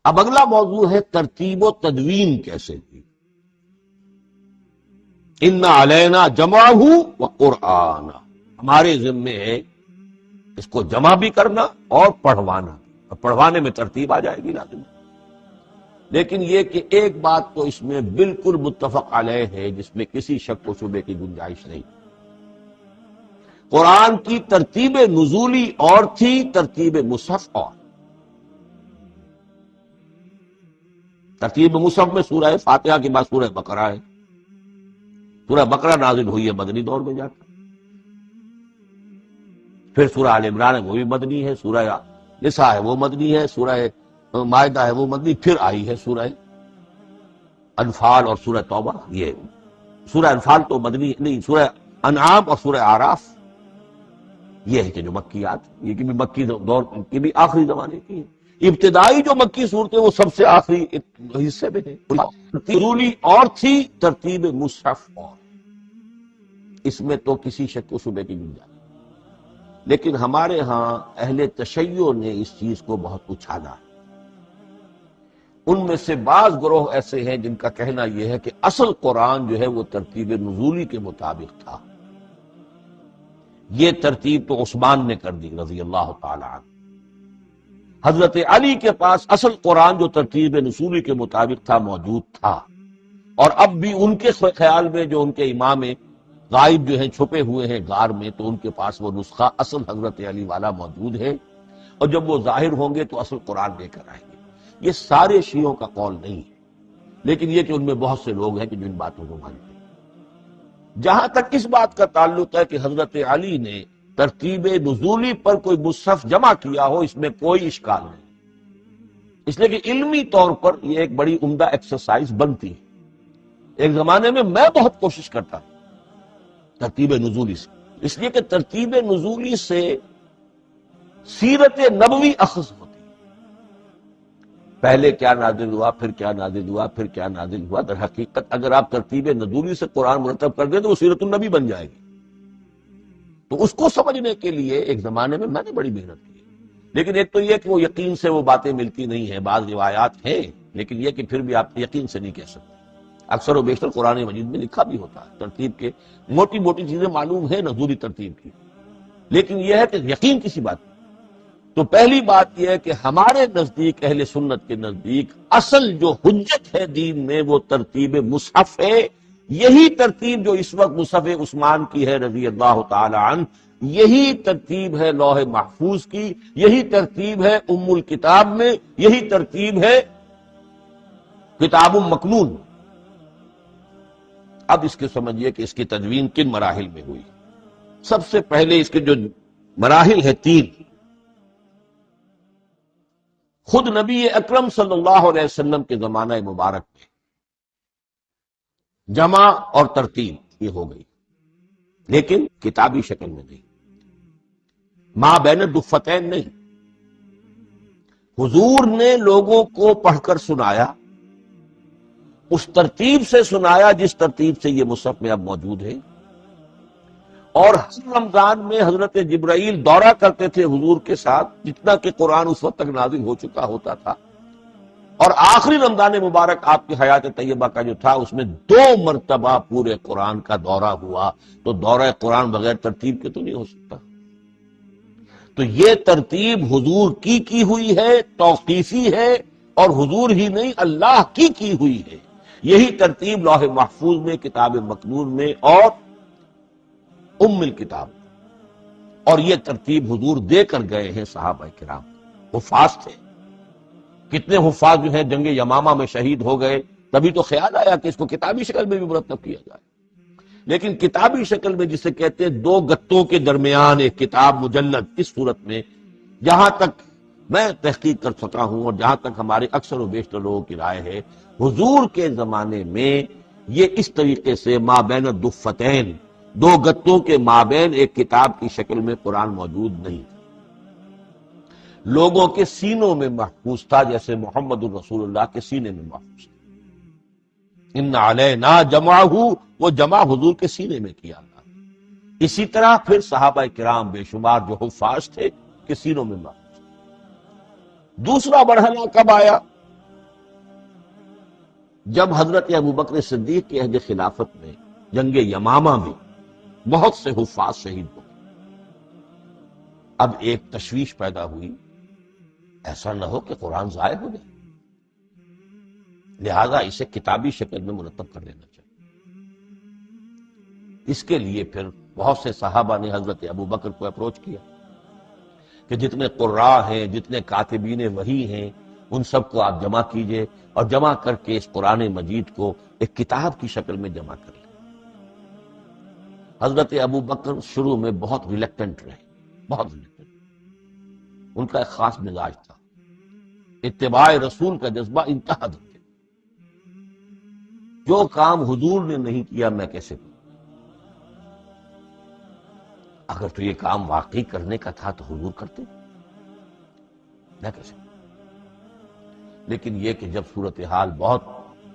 اب اگلا موضوع ہے ترتیب و تدوین کیسے کی. ان علینا جمعہ و قرآن، ہمارے ذمے ہے اس کو جمع بھی کرنا اور پڑھوانا. اور پڑھوانے میں ترتیب آ جائے گی لازم. لیکن یہ کہ ایک بات تو اس میں بالکل متفق علیہ ہے جس میں کسی شک و شبے کی گنجائش نہیں. قرآن کی ترتیب نزولی اور تھی، ترتیب مصحف اور. ترتیب مصحف میں سورہ فاتحہ کے بعد سورہ بقرہ ہے. سورہ بقرہ نازل ہوئی ہے مدنی دور میں جا کر. پھر سورہ آل عمران ہے وہ بھی مدنی ہے، سورہ نساء ہے وہ مدنی ہے، سورہ مائدہ ہے وہ مدنی. پھر آئی ہے سورہ انفال اور سورہ توبہ. یہ سورہ انفال تو مدنی نہیں، سورہ انعام اور سورہ اعراف یہ ہے کہ جو مکیات، یہ کہ بھی مکی دور کی بھی آخری زمانے کی ہے. ابتدائی جو مکی صورتیں وہ سب سے آخری حصے میں ہے. نزولی اور تھی، ترتیب مصحف اور. اس میں تو کسی شک و شبے کی گنجائش. لیکن ہمارے ہاں اہل تشیع نے اس چیز کو بہت اچھالا. ان میں سے بعض گروہ ایسے ہیں جن کا کہنا یہ ہے کہ اصل قرآن جو ہے وہ ترتیب نزولی کے مطابق تھا. یہ ترتیب تو عثمان نے کر دی رضی اللہ تعالی عنہ. حضرت علی کے پاس اصل قرآن جو ترتیب نزولی کے مطابق تھا موجود تھا، اور اب بھی ان کے خیال میں جو ان کے امام غائب جو ہیں چھپے ہوئے ہیں غار میں، تو ان کے پاس وہ نسخہ اصل حضرت علی والا موجود ہے، اور جب وہ ظاہر ہوں گے تو اصل قرآن لے کر آئیں گے. یہ سارے شیعوں کا قول نہیں ہے، لیکن یہ کہ ان میں بہت سے لوگ ہیں کہ جو ان باتوں کو مانتے ہیں. جہاں تک اس بات کا تعلق ہے کہ حضرت علی نے ترتیب نزولی پر کوئی مصحف جمع کیا ہو، اس میں کوئی اشکال نہیں، اس لیے کہ علمی طور پر یہ ایک بڑی عمدہ ایکسرسائز بنتی ہے. ایک زمانے میں میں بہت کوشش کرتا تھا ترتیب نزولی سے، اس لیے کہ ترتیب نزولی سے سیرت نبوی اخذ ہوتی. پہلے کیا نازل ہوا، پھر کیا نازل ہوا، پھر کیا نازل ہوا. در حقیقت اگر آپ ترتیب نزولی سے قرآن مرتب کر دیں تو وہ سیرت النبی بن جائے گی. تو اس کو سمجھنے کے لیے ایک زمانے میں نے بڑی محنت کی. لیکن ایک تو یہ کہ وہ یقین سے وہ باتیں ملتی نہیں ہیں، بعض روایات ہیں، لیکن یہ کہ پھر بھی آپ یقین سے نہیں کہہ سکتے. اکثر و بیشتر قرآن مجید میں لکھا بھی ہوتا ہے ترتیب کے موٹی موٹی چیزیں معلوم ہیں نزولی ترتیب کی، لیکن یہ ہے کہ یقین کسی بات نہیں. تو پہلی بات یہ ہے کہ ہمارے نزدیک، اہل سنت کے نزدیک، اصل جو حجت ہے دین میں وہ ترتیب مصحف ہے. یہی ترتیب جو اس وقت مصحف عثمان کی ہے رضی اللہ تعالی عنہ، یہی ترتیب ہے لوح محفوظ کی، یہی ترتیب ہے ام الکتاب میں، یہی ترتیب ہے کتاب مکنون. اب اس کے سمجھیے کہ اس کی تدوین کن مراحل میں ہوئی. سب سے پہلے اس کے جو مراحل ہے 3. خود نبی اکرم صلی اللہ علیہ وسلم کے زمانہ مبارک میں جمع اور ترتیب یہ ہو گئی، لیکن کتابی شکل میں نہیں، ما بین الدفتین نہیں. حضور نے لوگوں کو پڑھ کر سنایا، اس ترتیب سے سنایا جس ترتیب سے یہ مصحف میں اب موجود ہے. اور ہر رمضان میں حضرت جبرائیل دورہ کرتے تھے حضور کے ساتھ، جتنا کہ قرآن اس وقت تک نازل ہو چکا ہوتا تھا. اور آخری رمضان مبارک آپ کی حیات طیبہ کا جو تھا، اس میں 2 مرتبہ پورے قرآن کا دورہ ہوا. تو دورہ قرآن بغیر ترتیب کے تو نہیں ہو سکتا. تو یہ ترتیب حضور کی ہوئی ہے، توقیفی ہے، اور حضور ہی نہیں اللہ کی ہوئی ہے. یہی ترتیب لوح محفوظ میں، کتاب مکنون میں اور ام الکتاب، اور یہ ترتیب حضور دے کر گئے ہیں صحابہ کرام. حفاظ تھے، کتنے حفاظ جو ہیں جنگ یمامہ میں شہید ہو گئے. تبھی تو خیال آیا کہ اس کو کتابی شکل میں بھی مرتب کیا جائے. لیکن کتابی شکل میں جسے کہتے ہیں 2 گتوں کے درمیان ایک کتاب مجلد، اس صورت میں جہاں تک میں تحقیق کر سکا ہوں اور جہاں تک ہمارے اکثر و بیشتر لوگوں کی رائے ہے، حضور کے زمانے میں یہ اس طریقے سے ما بین الدفتین، 2 گتوں کے مابین ایک کتاب کی شکل میں قرآن موجود نہیں تھا. لوگوں کے سینوں میں محفوظ تھا، جیسے محمد الرسول اللہ کے سینے میں محفوظ تھا. ان علینا جمعہ، وہ جمع حضور کے سینے میں کیا تھا. اسی طرح پھر صحابہ کرام بے شمار جو حفاظ تھے کہ سینوں میں محفوظ. دوسرا مرحلہ کب آیا؟ جب حضرت ابوبکر صدیق کے عہد خلافت میں جنگ یمامہ میں بہت سے حفاظ شہید ہوئے، اب ایک تشویش پیدا ہوئی، ایسا نہ ہو کہ قرآن ضائع ہو جائے، لہذا اسے کتابی شکل میں مرتب کر لینا چاہیے۔ اس کے لیے پھر بہت سے صحابہ نے حضرت ابوبکر کو اپروچ کیا کہ جتنے قراء ہیں، جتنے کاتبین وحی ہیں، ان سب کو آپ جمع کیجئے اور جمع کر کے اس قرآن مجید کو ایک کتاب کی شکل میں جمع کر لیں۔ حضرت ابوبکر شروع میں بہت ریلیکٹنٹ رہے، بہت ریلیکٹنٹ۔ ان کا ایک خاص مزاج تھا، اتباع رسول کا جذبہ انتہا تک۔ جو کام حضور نے نہیں کیا میں کیسے کروں؟ اگر تو یہ کام واقعی کرنے کا تھا تو حضور کرتے، میں کیسے کروں؟ لیکن یہ کہ جب صورتحال بہت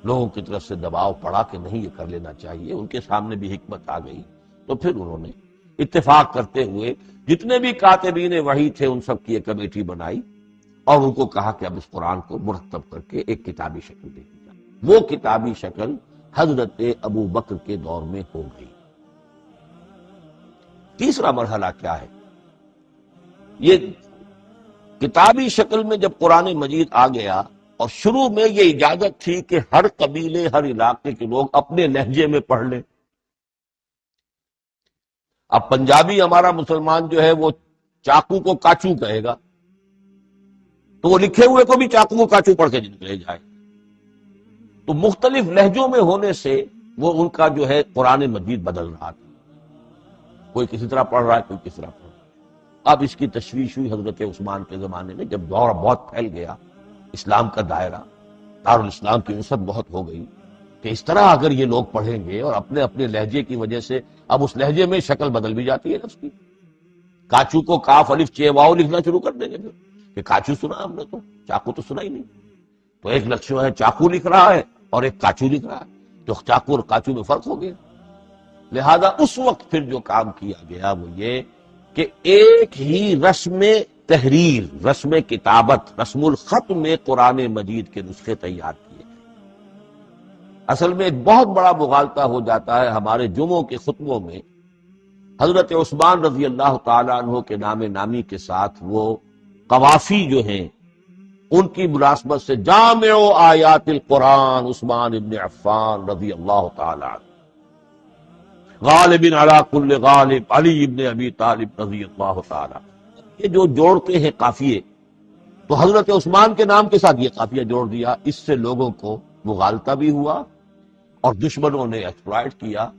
لوگوں کی طرف سے دباؤ پڑا کہ نہیں یہ کر لینا چاہیے، ان کے سامنے بھی حکمت آ گئی، تو پھر انہوں نے اتفاق کرتے ہوئے جتنے بھی کاتبین وحی تھے ان سب کی ایک کمیٹی بنائی اور ان کو کہا کہ اب اس قرآن کو مرتب کر کے ایک کتابی شکل دے دی جائے۔ وہ کتابی شکل حضرت ابوبکر کے دور میں ہو گئی۔ تیسرا مرحلہ کیا ہے؟ یہ کتابی شکل میں جب قرآن مجید آ گیا اور شروع میں یہ اجازت تھی کہ ہر قبیلے، ہر علاقے کے لوگ اپنے لہجے میں پڑھ لیں۔ اب پنجابی ہمارا مسلمان جو ہے وہ چاقو کو کاچو کہے گا، تو وہ لکھے ہوئے کو بھی چاقو کو کاچو پڑھ کے نکلے جائے۔ تو مختلف لہجوں میں ہونے سے وہ ان کا جو ہے قرآن مجید بدل رہا تھا، کوئی کسی طرح پڑھ رہا ہے، کوئی کس طرح پڑھ رہا ہے۔ اب اس کی تشویش ہوئی حضرت عثمان کے زمانے میں، جب دور بہت پھیل گیا، اسلام کا دائرہ، دارالاسلام کی وسعت بہت ہو گئی، کہ اس طرح اگر یہ لوگ پڑھیں گے اور اپنے اپنے لہجے کی وجہ سے اب اس لہجے میں شکل بدل بھی جاتی ہے لفظ کی۔ کاچو کو کاف الف چے واو لکھنا شروع کر دیں گے پھر کہ کاچو سنا ہم نے، تو چاقو تو سنا ہی نہیں۔ تو ایک لفظ ہے چاقو لکھ رہا ہے اور ایک کاچو لکھ رہا ہے، تو چاقو اور کاچو میں فرق ہو گیا۔ لہذا اس وقت پھر جو کام کیا گیا وہ یہ کہ ایک ہی رسم تحریر، رسم کتابت، رسم الخط میں قرآن مجید کے نسخے تیار کیے۔ اصل میں ایک بہت بڑا مغالطہ ہو جاتا ہے ہمارے جمعوں کے خطبوں میں، حضرت عثمان رضی اللہ تعالیٰ عنہ کے نام نامی کے ساتھ وہ قوافی جو ہیں ان کی مناسبت سے جامع آیات القرآن عثمان ابن عفان رضی اللہ تعالیٰ عنہ، غالب علی کل غالب علی ابن ابی طالب رضی اللہ تعالیٰ، یہ جو جوڑتے ہیں قافیے، تو حضرت عثمان کے نام کے ساتھ یہ قافیہ جوڑ دیا۔ اس سے لوگوں کو مغالطہ بھی ہوا اور دشمنوں نے ایکسپلائٹ کیا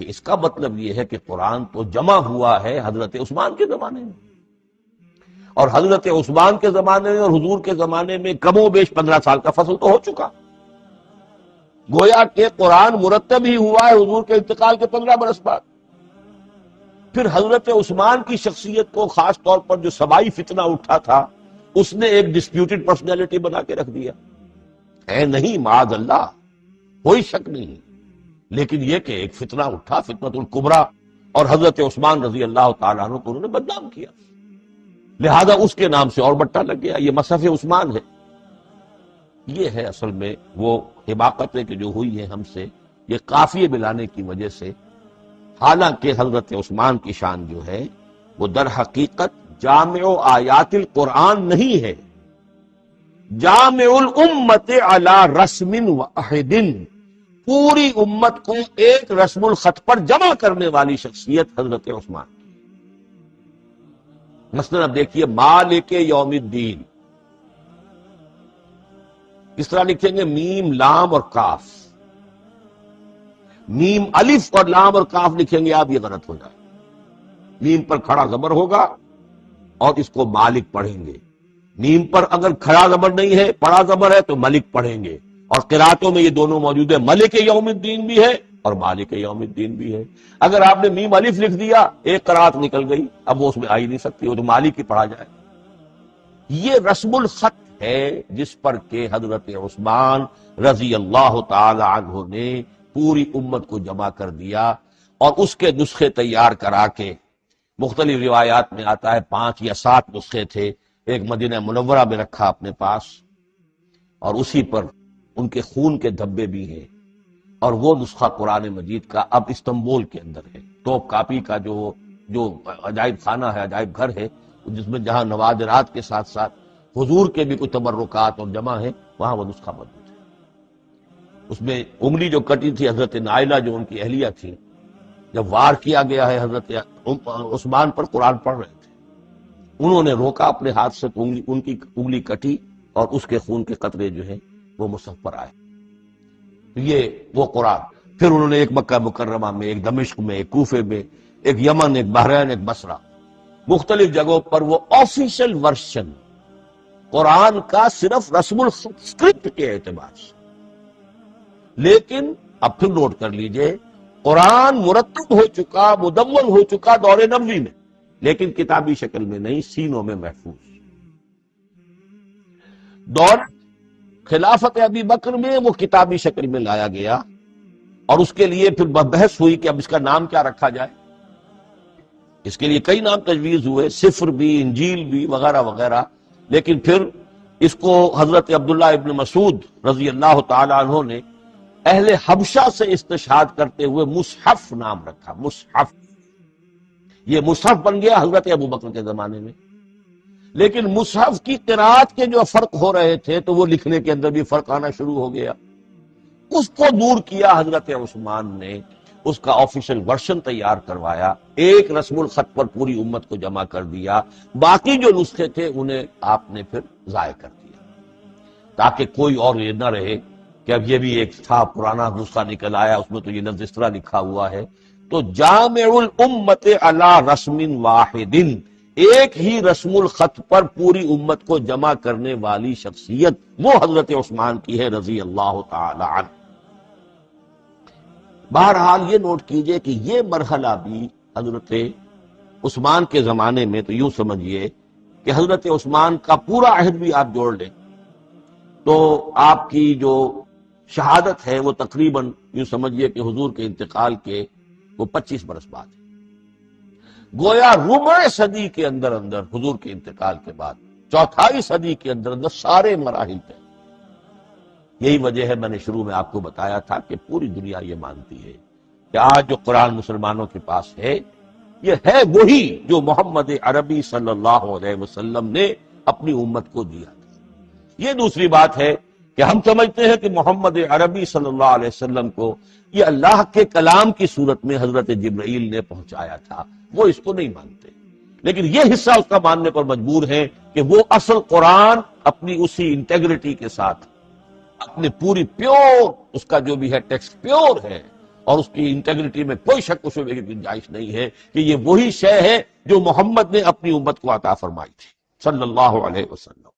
کہ اس کا مطلب یہ ہے کہ قرآن تو جمع ہوا ہے حضرت عثمان کے زمانے میں، اور حضرت عثمان کے زمانے میں اور حضور کے زمانے میں کم و بیش 15 سال کا فصل تو ہو چکا، گویا کہ قرآن مرتب ہی ہوا ہے حضور کے انتقال کے 15 برس بعد۔ پھر حضرت عثمان کی شخصیت کو خاص طور پر جو سبائی فتنہ اٹھا تھا اس نے ایک ڈسپیوٹڈ پرسنالٹی بنا کے رکھ دیا ہے، نہیں معاذ اللہ، کوئی شک نہیں، لیکن یہ کہ ایک فتنہ اٹھا، فتنۃ الکبریٰ، اور حضرت عثمان رضی اللہ تعالیٰ عنہ کو انہوں نے بدنام کیا، لہذا اس کے نام سے اور بٹا لگ گیا، یہ مصحف عثمان ہے۔ یہ ہے اصل میں وہ حماقتیں کہ جو ہوئی ہیں ہم سے، یہ قافیے ملانے کی وجہ سے، حالانکہ حضرت عثمان کی شان جو ہے وہ در حقیقت جامع آیات القرآن نہیں ہے، جامع الامت علی رسم واحد، پوری امت کو ایک رسم الخط پر جمع کرنے والی شخصیت حضرت عثمان۔ مثلا اب دیکھیے مالک یوم الدین کس طرح لکھیں گے؟ میم لام اور کاف، میم الف اور لام اور کاف لکھیں گے آپ، یہ غلط ہو جائے۔ میم پر کھڑا زبر ہوگا اور اس کو مالک پڑھیں گے، میم پر اگر کھڑا زبر نہیں ہے، پڑا زبر ہے تو ملک پڑھیں گے، اور قراتوں میں یہ دونوں موجود ہے، ملک یوم الدین بھی ہے اور مالک یوم الدین بھی ہے۔ اگر آپ نے میم الف لکھ دیا ایک قرات نکل گئی، اب وہ اس میں آ ہی نہیں سکتی، وہ تو مالک ہی پڑھا جائے۔ یہ رسم الخط ہے جس پر کہ حضرت عثمان رضی اللہ تعالی عنہ نے پوری امت کو جمع کر دیا، اور اس کے نسخے تیار کرا کے، مختلف روایات میں آتا ہے 5 یا 7 نسخے تھے، ایک مدینہ منورہ میں رکھا اپنے پاس، اور اسی پر ان کے خون کے دھبے بھی ہیں، اور وہ نسخہ قرآن مجید کا اب استنبول کے اندر ہے۔ توپ کاپی کا جو عجائب خانہ ہے، عجائب گھر ہے، جس میں جہاں نوادرات کے ساتھ ساتھ حضور کے بھی کچھ تبرکات اور جمع ہیں، وہاں وہ نسخہ موجود ہے۔ اس میں انگلی جو کٹی تھی حضرت نائلہ جو ان کی اہلیہ تھی، جب وار کیا گیا ہے حضرت عثمان پر، قرآن پڑھ رہے تھے، انہوں نے روکا اپنے ہاتھ سے، تو ان کی انگلی کٹی اور اس کے خون کے قطرے جو ہیں وہ مصحف پر آئے۔ یہ وہ قرآن پھر انہوں نے ایک مکہ مکرمہ میں، ایک دمشق میں، ایک کوفے میں، ایک یمن، ایک بحرین، ایک بصرہ، مختلف جگہوں پر وہ آفیشل ورشن قرآن کا صرف رسم الخط اسکرپٹ کے اعتبار سے۔ لیکن اب پھر نوٹ کر لیجئے، قرآن مرتب ہو چکا، مدون ہو چکا دور نبوی میں، لیکن کتابی شکل میں نہیں، سینوں میں محفوظ۔ دور خلافت ابی بکر میں وہ کتابی شکل میں لایا گیا، اور اس کے لیے پھر بحث ہوئی کہ اب اس کا نام کیا رکھا جائے۔ اس کے لیے کئی نام تجویز ہوئے، سفر بھی، انجیل بھی، وغیرہ وغیرہ، لیکن پھر اس کو حضرت عبداللہ ابن مسعود رضی اللہ تعالی عنہ نے اہل حبشہ سے استشہاد کرتے ہوئے مصحف نام رکھا۔ مصحف، یہ مصحف بن گیا حضرت ابو بکر کے زمانے میں، لیکن مصحف کی قرأت کے جو فرق ہو رہے تھے تو وہ لکھنے کے اندر بھی فرق آنا شروع ہو گیا۔ اس کو دور کیا حضرت عثمان نے، اس کا آفیشل ورشن تیار کروایا، ایک رسم الخط پر پوری امت کو جمع کر دیا، باقی جو نسخے تھے انہیں آپ نے پھر ضائع کر دیا، تاکہ کوئی اور یہ نہ رہے کہ اب یہ بھی ایک تھا پرانا نسخہ نکل آیا، اس میں تو یہ لفظ اس طرح لکھا ہوا ہے۔ تو جامع الامت علی رسم واحد، ایک ہی رسم الخط پر پوری امت کو جمع کرنے والی شخصیت وہ حضرت عثمان کی ہے رضی اللہ تعالی عنہ۔ بہرحال یہ نوٹ کیجئے کہ یہ مرحلہ بھی حضرت عثمان کے زمانے میں، تو یوں سمجھیے کہ حضرت عثمان کا پورا عہد بھی آپ جوڑ لیں تو آپ کی جو شہادت ہے وہ تقریباً یوں سمجھیے کہ حضور کے انتقال کے وہ 25 برس بعد ہے۔ گویا ربع صدی کے اندر اندر حضور کے انتقال کے بعد، چوتھائی صدی کے اندر اندر سارے مراحل طے۔ یہی وجہ ہے، میں نے شروع میں آپ کو بتایا تھا کہ پوری دنیا یہ مانتی ہے کہ آج جو قرآن مسلمانوں کے پاس ہے، یہ ہے وہی جو محمد عربی صلی اللہ علیہ وسلم نے اپنی امت کو دیا تھا۔ یہ دوسری بات ہے کہ ہم سمجھتے ہیں کہ محمد عربی صلی اللہ علیہ وسلم کو یہ اللہ کے کلام کی صورت میں حضرت جبرائیل نے پہنچایا تھا، وہ اس کو نہیں مانتے، لیکن یہ حصہ اس کا ماننے پر مجبور ہیں کہ وہ اصل قرآن اپنی اسی انٹیگریٹی کے ساتھ، اپنے پوری پیور، اس کا جو بھی ہے ٹیکسٹ پیور ہے، اور اس کی انٹیگریٹی میں کوئی شک و شبہ کی گنجائش نہیں ہے کہ یہ وہی شے ہے جو محمد نے اپنی امت کو عطا فرمائی تھی صلی اللہ علیہ وسلم۔